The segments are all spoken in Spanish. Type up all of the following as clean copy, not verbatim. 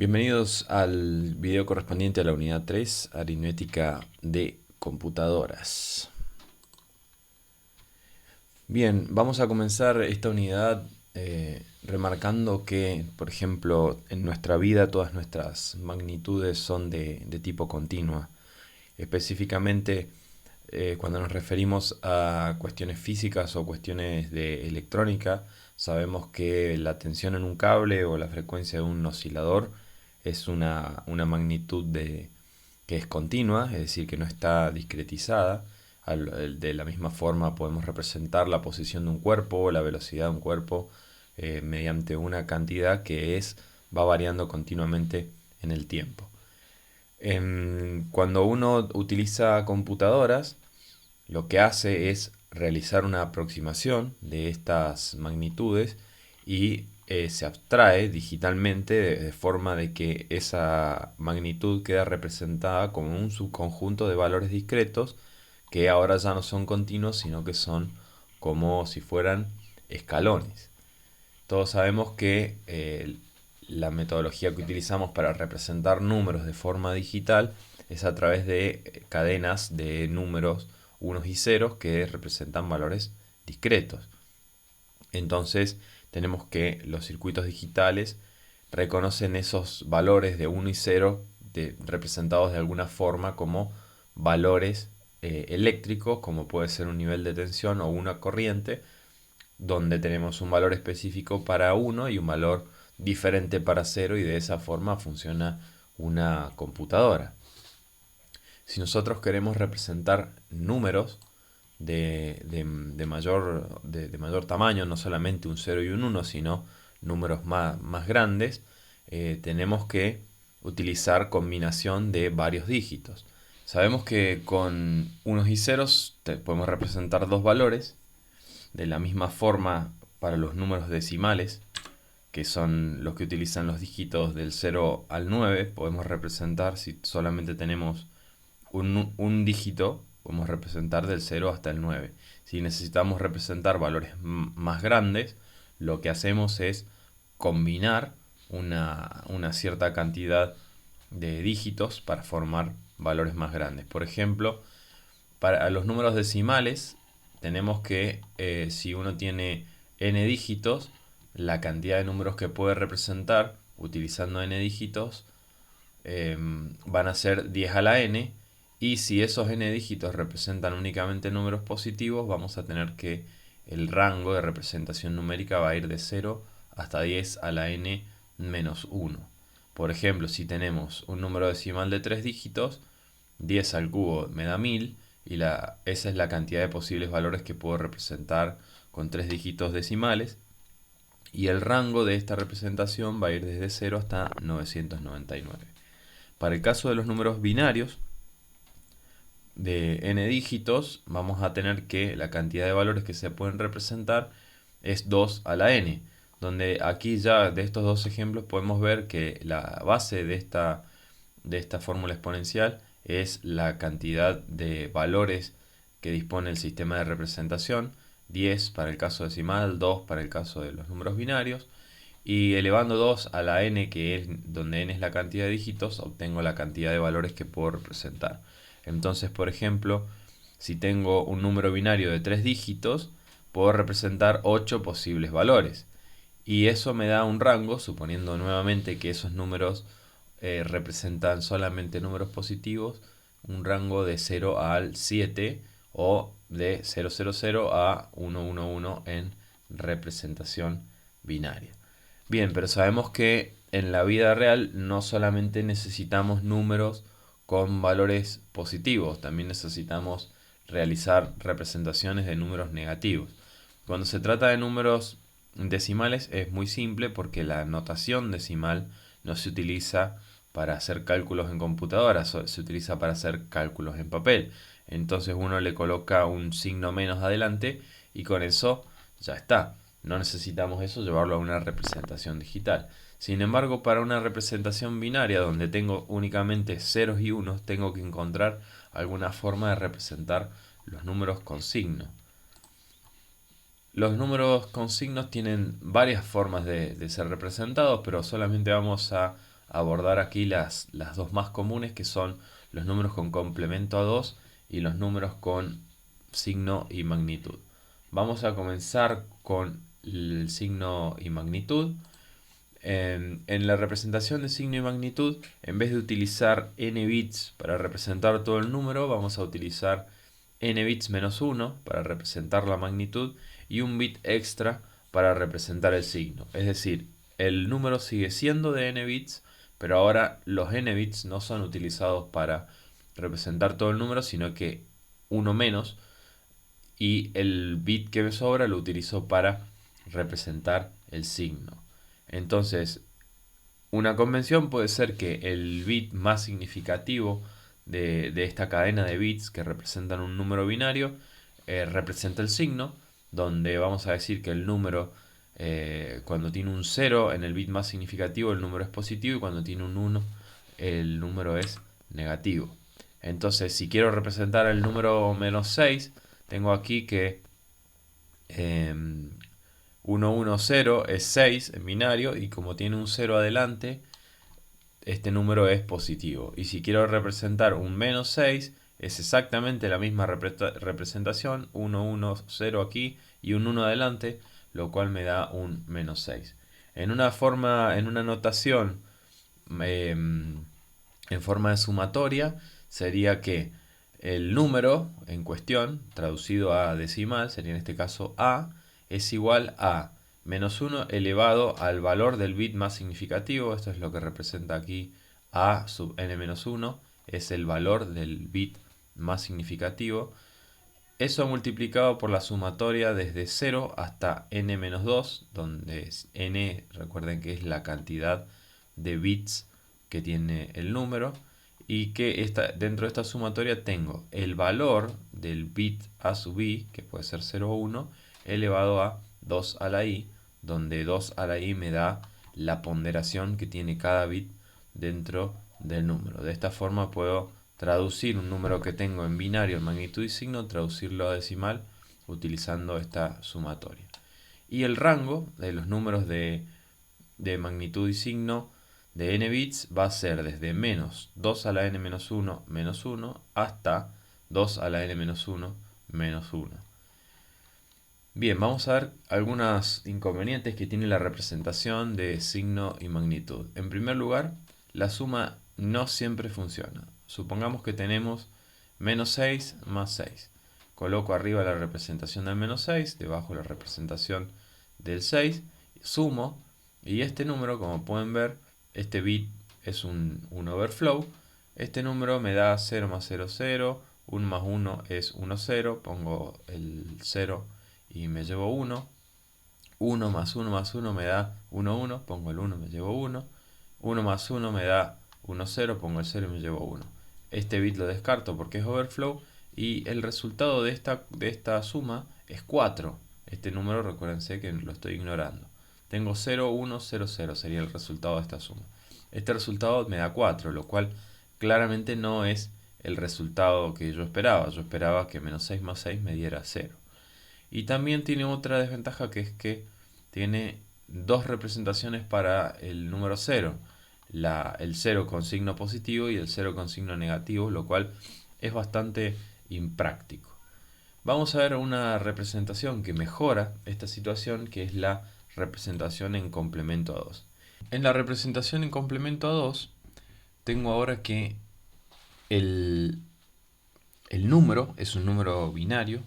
Bienvenidos al video correspondiente a la unidad 3, aritmética de computadoras. Bien, vamos a comenzar esta unidad remarcando que, por ejemplo, en nuestra vida todas nuestras magnitudes son de tipo continua. Específicamente, cuando nos referimos a cuestiones físicas o cuestiones de electrónica, sabemos que la tensión en un cable o la frecuencia de un oscilador es una magnitud que es continua, es decir, que no está discretizada. De la misma forma podemos representar la posición de un cuerpo o la velocidad de un cuerpo mediante una cantidad que va variando continuamente en el tiempo. Cuando uno utiliza computadoras, lo que hace es realizar una aproximación de estas magnitudes y se abstrae digitalmente de forma de que esa magnitud queda representada como un subconjunto de valores discretos que ahora ya no son continuos, sino que son como si fueran escalones. Todos sabemos que la metodología que utilizamos para representar números de forma digital es a través de cadenas de números unos y ceros que representan valores discretos. Entonces tenemos que los circuitos digitales reconocen esos valores de 1 y 0 representados de alguna forma como valores eléctricos, como puede ser un nivel de tensión o una corriente, donde tenemos un valor específico para 1 y un valor diferente para 0, y de esa forma funciona una computadora. Si nosotros queremos representar números de mayor tamaño, no solamente un 0 y un 1, sino números más grandes, tenemos que utilizar combinación de varios dígitos. Sabemos que con unos y ceros podemos representar dos valores. De la misma forma, para los números decimales, que son los que utilizan los dígitos del 0 al 9, podemos representar, si solamente tenemos un dígito, podemos representar del 0 hasta el 9. Si necesitamos representar valores más grandes, lo que hacemos es combinar una cierta cantidad de dígitos para formar valores más grandes. Por ejemplo, para los números decimales, tenemos que si uno tiene n dígitos, la cantidad de números que puede representar utilizando n dígitos van a ser 10 a la n, y si esos n dígitos representan únicamente números positivos, vamos a tener que el rango de representación numérica va a ir de 0 hasta 10 a la n menos 1. Por ejemplo, si tenemos un número decimal de 3 dígitos, 10 al cubo me da 1000, y esa es la cantidad de posibles valores que puedo representar con 3 dígitos decimales, y el rango de esta representación va a ir desde 0 hasta 999. Para el caso de los números binarios de n dígitos, vamos a tener que la cantidad de valores que se pueden representar es 2 a la n, donde aquí ya de estos dos ejemplos podemos ver que la base de esta fórmula exponencial es la cantidad de valores que dispone el sistema de representación: 10 para el caso decimal, 2 para el caso de los números binarios, y elevando 2 a la n, que es donde n es la cantidad de dígitos, obtengo la cantidad de valores que puedo representar. Entonces, por ejemplo, si tengo un número binario de 3 dígitos, puedo representar 8 posibles valores, y eso me da un rango, suponiendo nuevamente que esos números representan solamente números positivos, un rango de 0 al 7 o de 000 a 111 en representación binaria. Bien, pero sabemos que en la vida real no solamente necesitamos números con valores positivos, también necesitamos realizar representaciones de números negativos. Cuando se trata de números decimales es muy simple, porque la notación decimal no se utiliza para hacer cálculos en computadora, se utiliza para hacer cálculos en papel. Entonces uno le coloca un signo menos adelante y con eso ya está. No necesitamos eso llevarlo a una representación digital. Sin embargo, para una representación binaria donde tengo únicamente ceros y unos, tengo que encontrar alguna forma de representar los números con signo. Los números con signos tienen varias formas de ser representados, pero solamente vamos a abordar aquí las dos más comunes, que son los números con complemento a 2 y los números con signo y magnitud. Vamos a comenzar con el signo y magnitud. En la representación de signo y magnitud, en vez de utilizar n bits para representar todo el número, vamos a utilizar n bits menos 1 para representar la magnitud y un bit extra para representar el signo. Es decir, el número sigue siendo de n bits, pero ahora los n bits no son utilizados para representar todo el número, sino que uno menos, y el bit que me sobra lo utilizo para representar el signo. Entonces, una convención puede ser que el bit más significativo de esta cadena de bits que representan un número binario representa el signo, donde vamos a decir que el número, cuando tiene un 0 en el bit más significativo, el número es positivo, y cuando tiene un 1, el número es negativo. Entonces, si quiero representar el número menos 6, tengo aquí que 110 es 6 en binario, y como tiene un 0 adelante, este número es positivo. Y si quiero representar un menos 6, es exactamente la misma representación, 110 aquí y un 1 adelante, lo cual me da un menos 6. En una notación en forma de sumatoria, sería que el número en cuestión, traducido a decimal, sería en este caso A, es igual a menos 1 elevado al valor del bit más significativo. Esto es lo que representa aquí A sub n menos 1, es el valor del bit más significativo. Eso multiplicado por la sumatoria desde 0 hasta n menos 2, donde n, recuerden que es la cantidad de bits que tiene el número, y que dentro de esta sumatoria tengo el valor del bit a sub i, que puede ser 0 o 1, elevado a 2 a la i, donde 2 a la i me da la ponderación que tiene cada bit dentro del número. De esta forma puedo traducir un número que tengo en binario, en magnitud y signo, traducirlo a decimal utilizando esta sumatoria. Y el rango de los números de magnitud y signo de n bits va a ser desde menos 2 a la n menos 1 menos 1 hasta 2 a la n menos 1 menos 1. Bien, vamos a ver algunos inconvenientes que tiene la representación de signo y magnitud. En primer lugar, la suma no siempre funciona. Supongamos que tenemos menos 6 más 6. Coloco arriba la representación del menos 6, debajo la representación del 6, sumo, y este número, como pueden ver, este bit es un overflow. Este número me da 0 más 0, 0, 1 más 1 es 1, 0, pongo el 0 y me llevo 1. 1 más 1 más 1 me da 1, 1, pongo el 1 y me llevo 1. 1 más 1 me da 1, 0, pongo el 0 y me llevo 1. Este bit lo descarto porque es overflow, y el resultado de esta suma es 4. Este número, recuérdense que lo estoy ignorando. Tengo 0, 1, 0, 0, sería el resultado de esta suma. Este resultado me da 4, lo cual claramente no es el resultado que yo esperaba. Yo esperaba que menos 6 más 6 me diera 0. Y también tiene otra desventaja, que es que tiene dos representaciones para el número 0. El 0 con signo positivo y el 0 con signo negativo, lo cual es bastante impráctico. Vamos a ver una representación que mejora esta situación, que es la representación en complemento a 2. En la representación en complemento a 2, tengo ahora que el número es un número binario,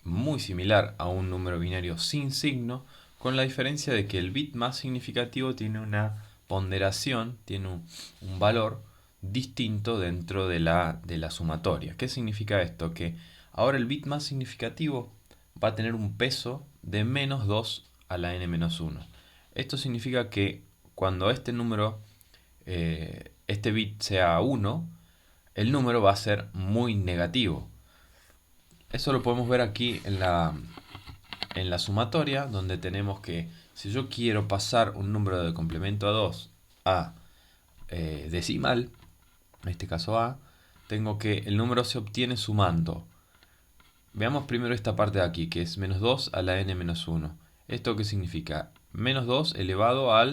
muy similar a un número binario sin signo, con la diferencia de que el bit más significativo tiene una ponderación, tiene un valor distinto dentro de la sumatoria. ¿Qué significa esto? Que ahora el bit más significativo va a tener un peso de menos 2 a la n menos 1. Esto significa que cuando este número, este bit sea 1, el número va a ser muy negativo. Eso lo podemos ver aquí en la sumatoria, donde tenemos que, si yo quiero pasar un número de complemento a 2 a decimal, en este caso A, tengo que el número se obtiene sumando. Veamos primero esta parte de aquí, que es menos 2 a la n menos 1. ¿Esto qué significa? Menos 2 elevado a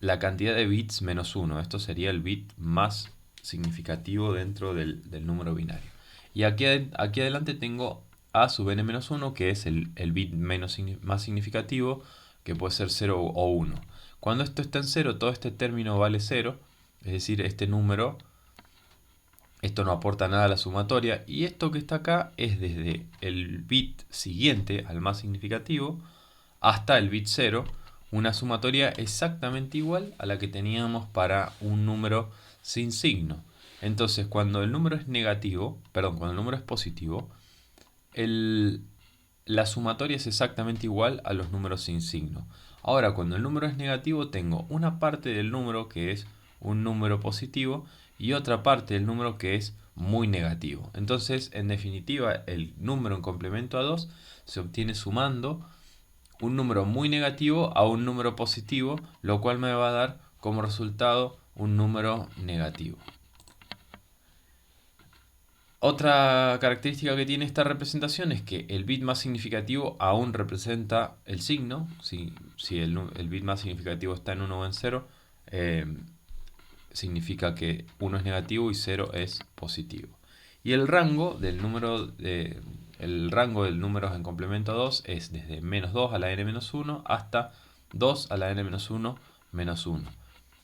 la cantidad de bits menos 1. Esto sería el bit más significativo dentro del número binario. Y aquí adelante tengo a sub n menos 1, que es el bit más significativo, que puede ser 0 o 1. Cuando esto está en 0, todo este término vale 0, es decir, este número, esto no aporta nada a la sumatoria, y esto que está acá es desde el bit siguiente al más significativo hasta el bit 0, una sumatoria exactamente igual a la que teníamos para un número sin signo. Entonces, cuando el número es negativo, perdón, cuando el número es positivo, la sumatoria es exactamente igual a los números sin signo. Ahora, cuando el número es negativo, tengo una parte del número que es un número positivo y otra parte del número que es muy negativo. Entonces, en definitiva, el número en complemento a 2 se obtiene sumando un número muy negativo a un número positivo, lo cual me va a dar como resultado un número negativo. Otra característica que tiene esta representación es que el bit más significativo aún representa el signo. Si el bit más significativo está en 1 o en 0, significa que 1 es negativo y 0 es positivo. Y el rango del número números en complemento a 2 es desde menos 2 a la n-1 hasta 2 a la n-1 menos 1.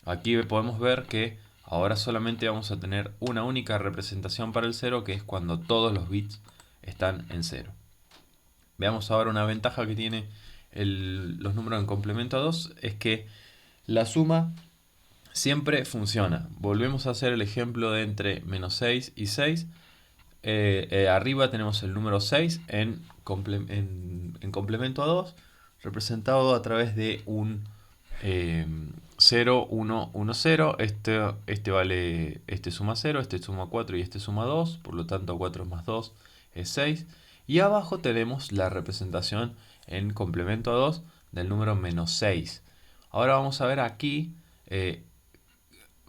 Aquí podemos ver que ahora solamente vamos a tener una única representación para el 0, que es cuando todos los bits están en 0. Veamos ahora una ventaja que tiene los números en complemento a 2, es que la suma siempre funciona. Volvemos a hacer el ejemplo de entre menos 6 y 6. Arriba tenemos el número 6 en complemento a 2, representado a través de un 0, 1, 1, 0. Este suma 0, este suma 4 y este suma 2. Por lo tanto, 4 más 2 es 6. Y abajo tenemos la representación en complemento a 2 del número menos 6. Ahora vamos a ver aquí,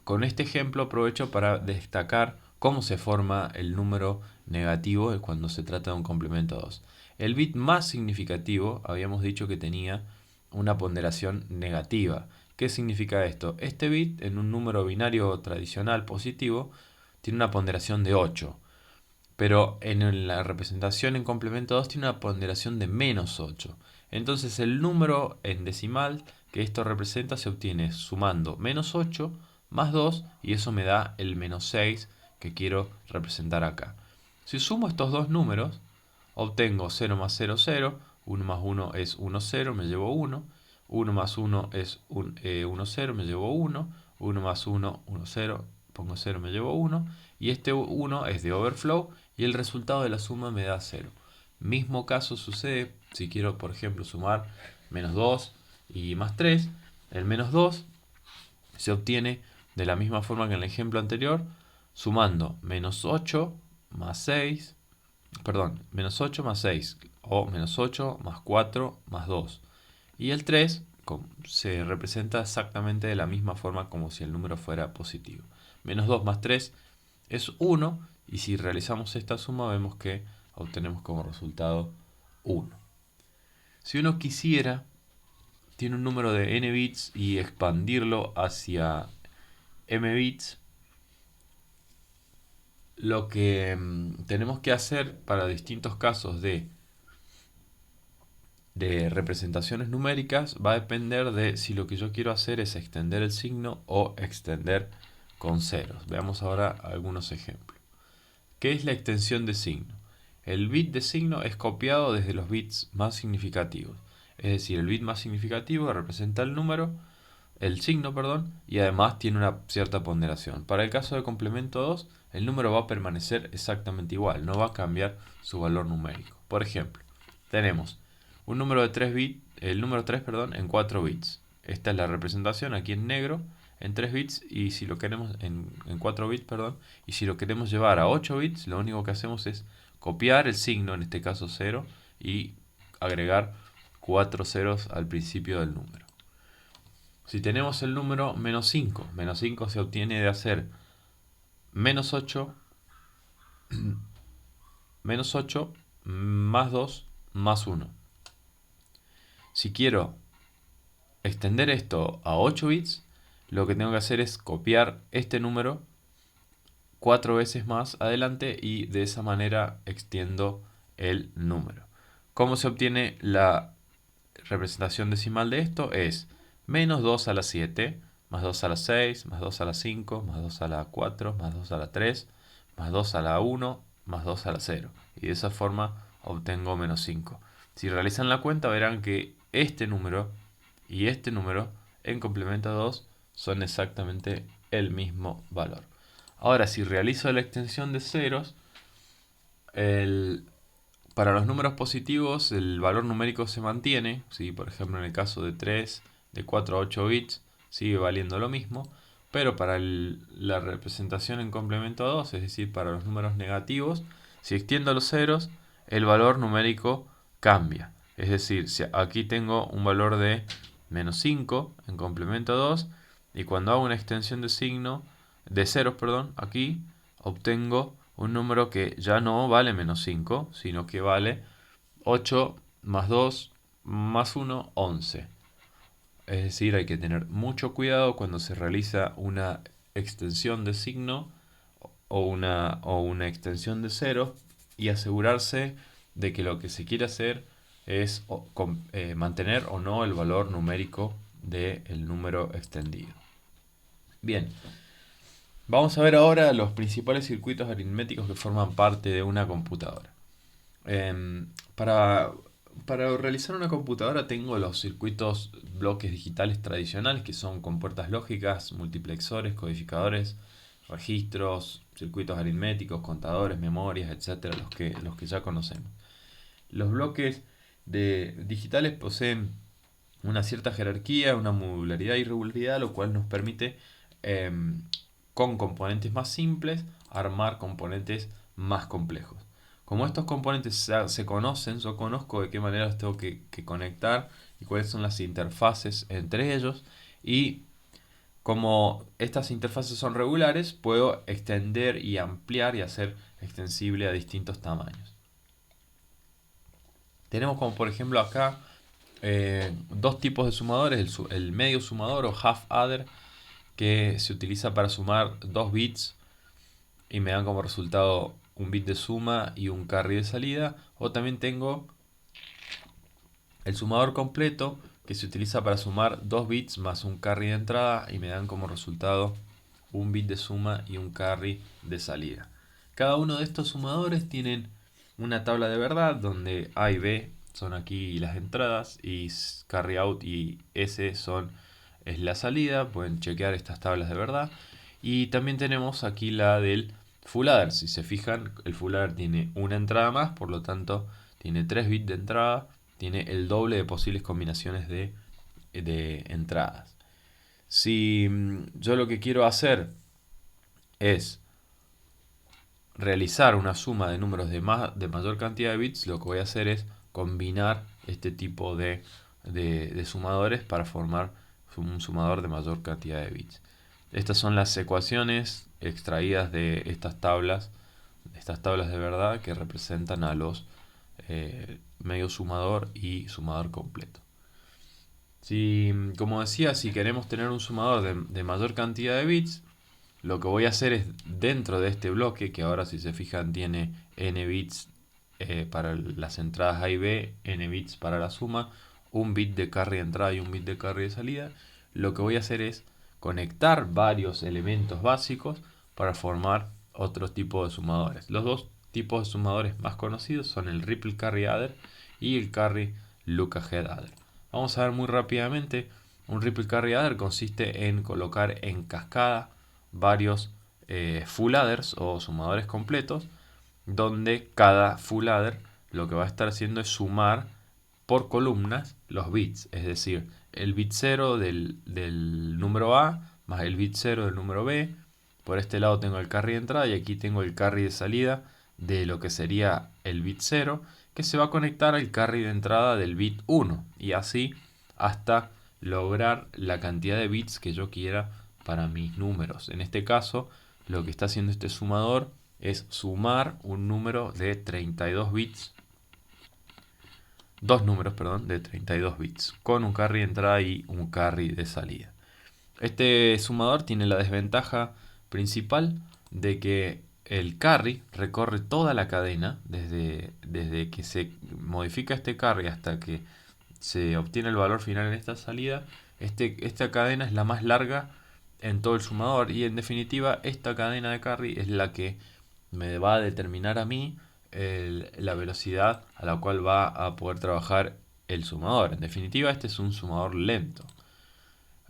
con este ejemplo aprovecho para destacar cómo se forma el número negativo cuando se trata de un complemento a 2. El bit más significativo habíamos dicho que tenía una ponderación negativa. ¿Qué significa esto? Este bit en un número binario tradicional positivo tiene una ponderación de 8, pero en la representación en complemento 2 tiene una ponderación de menos 8. Entonces el número en decimal que esto representa se obtiene sumando menos 8 más 2, y eso me da el menos 6 que quiero representar acá. Si sumo estos dos números, obtengo 0 más 0, 0, 1 más 1 es 1, 0, me llevo 1, 1 más 1 es 1, 0, me llevo 1, 1 más 1, 1, 0, pongo 0, me llevo 1, y este 1 es de overflow, y el resultado de la suma me da 0. Mismo caso sucede si quiero, por ejemplo, sumar menos 2 y más 3. El menos 2 se obtiene de la misma forma que en el ejemplo anterior, sumando menos 8 más 6, perdón, menos 8 más 6, o menos 8 más 4 más 2. Y el 3 se representa exactamente de la misma forma como si el número fuera positivo. Menos 2 más 3 es 1, y si realizamos esta suma vemos que obtenemos como resultado 1. Si uno quisiera, tiene un número de n bits y expandirlo hacia m bits, lo que tenemos que hacer para distintos casos de representaciones numéricas va a depender de si lo que yo quiero hacer es extender el signo o extender con ceros. Veamos ahora algunos ejemplos. ¿Qué es la extensión de signo? El bit de signo es copiado desde los bits más significativos. Es decir, el bit más significativo representa el signo, y además tiene una cierta ponderación. Para el caso de complemento 2, el número va a permanecer exactamente igual, no va a cambiar su valor numérico. Por ejemplo, tenemos un número de 3 bits, el número 3, en 4 bits. Esta es la representación aquí en negro en 3 bits, y si lo queremos en 4 bits, y si lo queremos llevar a 8 bits, lo único que hacemos es copiar el signo, en este caso 0, y agregar 4 ceros al principio del número. Si tenemos el número menos 5 se obtiene de hacer menos 8 más 2 más 1. Si quiero extender esto a 8 bits, lo que tengo que hacer es copiar este número 4 veces más adelante y de esa manera extiendo el número. ¿Cómo se obtiene la representación decimal de esto? Es menos 2 a la 7, más 2 a la 6, más 2 a la 5, más 2 a la 4, más 2 a la 3, más 2 a la 1, más 2 a la 0. Y de esa forma obtengo menos 5. Si realizan la cuenta verán que este número y este número en complemento a 2 son exactamente el mismo valor. Ahora, si realizo la extensión de ceros, para los números positivos el valor numérico se mantiene. ¿Sí? Por ejemplo, en el caso de 3, de 4 a 8 bits, sigue valiendo lo mismo. Pero para la representación en complemento a 2, es decir, para los números negativos, si extiendo los ceros, el valor numérico cambia. Es decir, si aquí tengo un valor de menos 5 en complemento a 2, y cuando hago una extensión de signo, de ceros, perdón, aquí obtengo un número que ya no vale menos 5, sino que vale 8 más 2 más 1, 11. Es decir, hay que tener mucho cuidado cuando se realiza una extensión de signo o una extensión de cero y asegurarse de que lo que se quiere hacer es mantener o no el valor numérico del número extendido. Bien, vamos a ver ahora los principales circuitos aritméticos que forman parte de una computadora. Para, para realizar una computadora tengo los circuitos bloques digitales tradicionales, que son compuertas lógicas, multiplexores, codificadores, registros, circuitos aritméticos, contadores, memorias, etcétera, los que ya conocemos. Los bloques digitales poseen una cierta jerarquía, una modularidad y regularidad, lo cual nos permite, con componentes más simples, armar componentes más complejos. Como estos componentes se conocen, yo conozco de qué manera los tengo que conectar y cuáles son las interfaces entre ellos. Y como estas interfaces son regulares, puedo extender y ampliar y hacer extensible a distintos tamaños. Tenemos como por ejemplo acá dos tipos de sumadores, el medio sumador o half adder, que se utiliza para sumar 2 bits y me dan como resultado un bit de suma y un carry de salida. O también tengo el sumador completo, que se utiliza para sumar 2 bits más un carry de entrada y me dan como resultado un bit de suma y un carry de salida. Cada uno de estos sumadores tienen una tabla de verdad donde A y B son aquí las entradas y carry out y S es la salida. Pueden chequear estas tablas de verdad. Y también tenemos aquí la del full adder. Si se fijan, el full adder tiene una entrada más, por lo tanto tiene 3 bits de entrada, tiene el doble de posibles combinaciones de entradas. Si yo lo que quiero hacer es realizar una suma de números de mayor cantidad de bits, lo que voy a hacer es combinar este tipo de sumadores para formar un sumador de mayor cantidad de bits. Estas son las ecuaciones extraídas de estas tablas de verdad que representan a los medio sumador y sumador completo. Como decía, si queremos tener un sumador de mayor cantidad de bits, lo que voy a hacer es, dentro de este bloque, que ahora si se fijan tiene n bits para las entradas A y B, n bits para la suma, un bit de carry de entrada y un bit de carry de salida, lo que voy a hacer es conectar varios elementos básicos para formar otro tipo de sumadores. Los dos tipos de sumadores más conocidos son el Ripple Carry Adder y el Carry Look Ahead Adder. Vamos a ver muy rápidamente. Un Ripple Carry Adder consiste en colocar en cascada varios full adders o sumadores completos, donde cada full adder lo que va a estar haciendo es sumar por columnas los bits, es decir, el bit 0 del número A más el bit 0 del número B. Por este lado tengo el carry de entrada y aquí tengo el carry de salida de lo que sería el bit 0, que se va a conectar al carry de entrada del bit 1, y así hasta lograr la cantidad de bits que yo quiera para mis números. En este caso, lo que está haciendo este sumador es sumar un número de 32 bits, dos números, perdón, de 32 bits, con un carry de entrada y un carry de salida. Este sumador tiene la desventaja principal de que el carry recorre toda la cadena, desde que se modifica este carry hasta que se obtiene el valor final en esta salida. Esta cadena es la más larga en todo el sumador y en definitiva esta cadena de carry es la que me va a determinar a mí la velocidad a la cual va a poder trabajar el sumador. En definitiva, este es un sumador lento.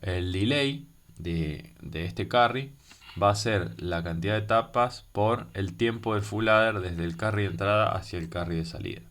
El delay de este carry va a ser la cantidad de etapas por el tiempo del full adder desde el carry de entrada hacia el carry de salida.